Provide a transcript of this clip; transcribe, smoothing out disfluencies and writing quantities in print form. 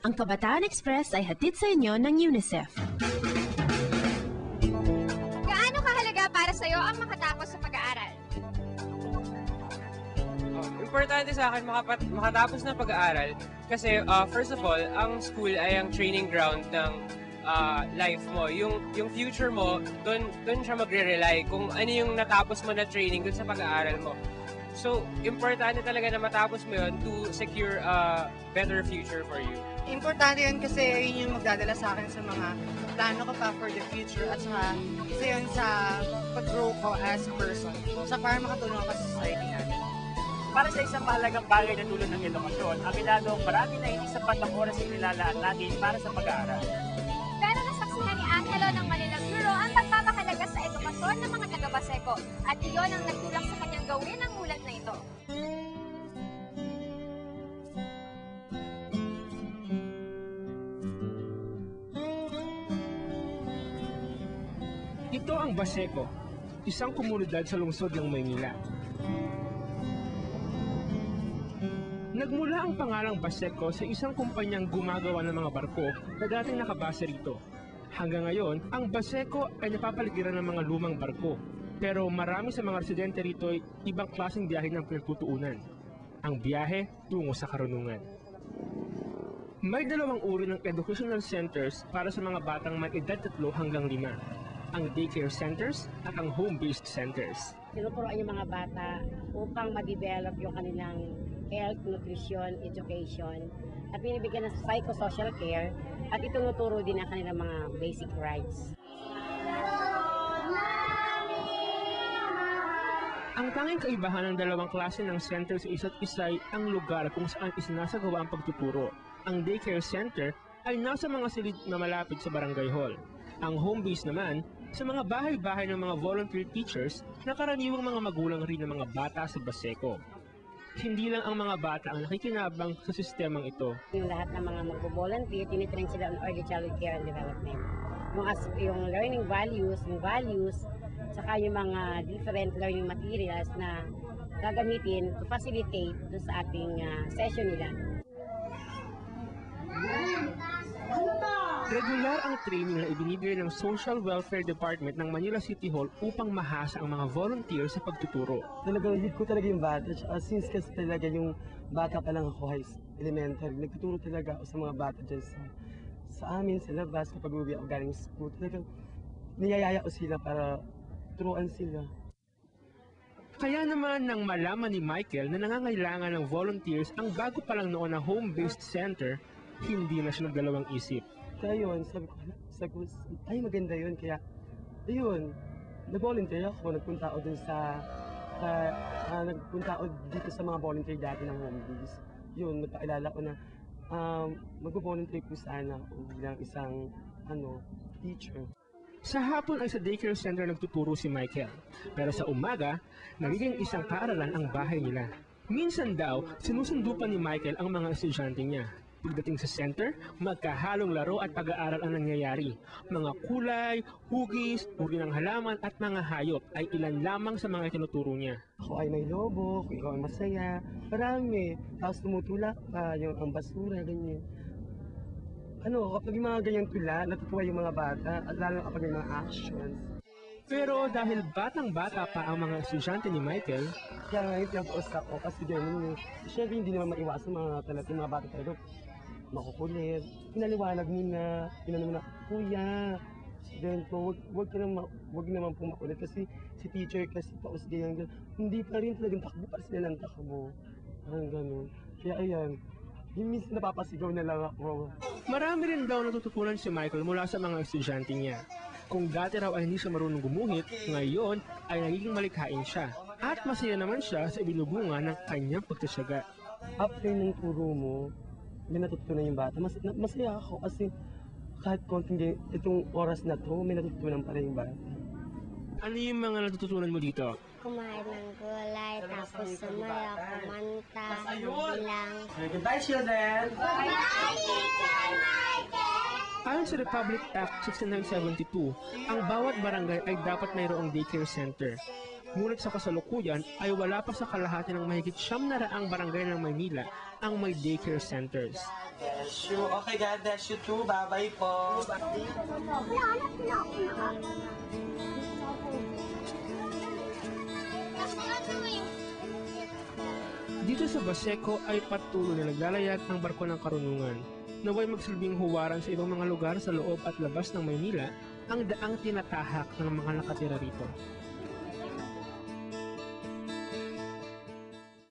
Ang Kabataan Express ay hatid sa inyo ng UNICEF. Gaano kahalaga para sa'yo ang makatapos sa pag-aaral? Importante sa akin makatapos ng pag-aaral kasi first of all, ang school ay ang training ground ng life mo. Yung future mo, doon siya magre-rely kung ano yung natapos mo na training doon sa pag-aaral mo. So, importante talaga na matapos mo yun to secure a better future for you. Importante yun kasi yun yung magdadala sa akin sa mga plano ko pa for the future at saka isa yun sa pag-grow ko as a person. Sa para makatulong ako sa society natin. Para sa isang mahalagang bagay na tulad ng edukasyon, aminadong marami na hindi sapat ang oras na nilalaan natin para sa pag-aaral. Pero nasaksihan ni Angelo ng Manila Bureau ang pagpapahalaga sa edukasyon ng mga taga-Baseco at iyon ang nagtulak sa kanyang gawin ang ulat na ito. Ito ang Baseco, isang komunidad sa lungsod ng Maynila. Nagmula ang pangalang Baseco sa isang kumpanyang gumagawa ng mga barko na dating nakabase rito. Hanggang ngayon, ang Baseco ay napapaligiran ng mga lumang barko. Pero marami sa mga residente rito ay ibang klaseng biyahe ng pinagtutuunan. Ang biyahe tungo sa karunungan. May dalawang uri ng educational centers para sa mga batang may edad 3 hanggang 5. Ang daycare centers at ang home-based centers. Tinuturoan yung mga bata upang ma-develop yung kanilang health, nutrition, education, at binibigyan ng psychosocial care at itinuturo din ang kanilang mga basic rights. Ang tanging kaibahan ng dalawang klase ng center sa isa't isa ay ang lugar kung saan isinasagawa ang pagtuturo. Ang daycare center ay nasa mga silid na malapit sa barangay hall. Ang home base naman sa mga bahay-bahay ng mga volunteer teachers na karaniwang mga magulang rin ng mga bata sa Baseco. Hindi lang ang mga bata ang nakikinabang sa sistemang ito. Yung lahat ng mga magbo-volunteer, tinitrain sila on early childhood care and development. Yung learning values, saka yung mga different learning materials na gagamitin to facilitate sa ating session nila. Regular ang training na ibinibigay ng Social Welfare Department ng Manila City Hall upang mahasa ang mga volunteer sa pagtuturo. Talagang hit ko talaga yung bata. Since kasi talaga yung bata pa lang ako elementary, nagtuturo talaga ako sa mga bata dyan sa amin, sa labas, kapag uwi ako galing school. Talagang niyayaya ko sila para turuan sila. Kaya naman nang malaman ni Michael na nangangailangan ng volunteers ang bago pa lang noon na home-based center, hindi na siya nagdalawang isip. Kaya yun, sabi ko, ay maganda yun. Kaya, ayun, nag-volunteer ako. Nagpunta ako dun nagpunta ako dito sa mga volunteer dati ng home base. Yun, nagpakilala ko na mag-volunteer po sana ako bilang isang teacher. Sa hapon ay sa daycare center nagtuturo si Michael. Pero sa umaga, nagiging isang paaralan ang bahay nila. Minsan daw, sinusundo pa ni Michael ang mga estudyante niya. Pagdating sa center, magkahalong laro at pag-aaral ang nangyayari. Mga kulay, hugis, uri ng halaman at mga hayop ay ilan lamang sa mga tinuturo niya. Ako ay may lobo, kung ikaw ay masaya, marami. Tapos tumutulak pa, ang basura, ganyan. Kapag yung mga ganyang tula, natutuwa yung mga bata, at lalo kapag may mga actions. Pero dahil batang-bata pa ang mga estudyante ni Michael, kaya ngayon pinag-uusap ko kasi ganyan siyempre hindi naman maiwasan mga bata talaga makukulit. Pinaliwanag muna, kuya, then po, wag naman po makulit kasi si teacher kasi paus ganyan, hindi pa rin talagang takbo pa sila ng takbo. Parang gano'n. Kaya ayan, minsan napapasigaw na lang ako. Marami rin daw natututunan si Michael mula sa mga estudyante niya. Kung dati raw ay hindi siya marunong gumuhit, ngayon ay nagiging malikhain siya. At masaya naman siya sa ibinubunga ng kanyang pagtatyaga. After ng turo mo, may natutunan yung bata. Masaya ako kasi kahit konting itong oras na to, may natutunan pa rin yung bata. Ano yung mga natutunan mo dito? Kumain ng gulay, tapos sumaya, kumanta, bilang. Goodbye, children! Ayon sa Republic Act 6972, ang bawat barangay ay dapat mayroong daycare center. Ngunit sa kasalukuyan ay wala pa sa kalahati ng mahigit 900 barangay ng Maynila ang may daycare centers. Bless you. Okay, God bless you too. Bye-bye po. Dito sa Baseco ay patuloy na naglalayag ang barko ng karunungan. Naway magsilbing huwaran sa ibang mga lugar sa loob at labas ng Maynila ang daang tinatahak ng mga nakatira rito.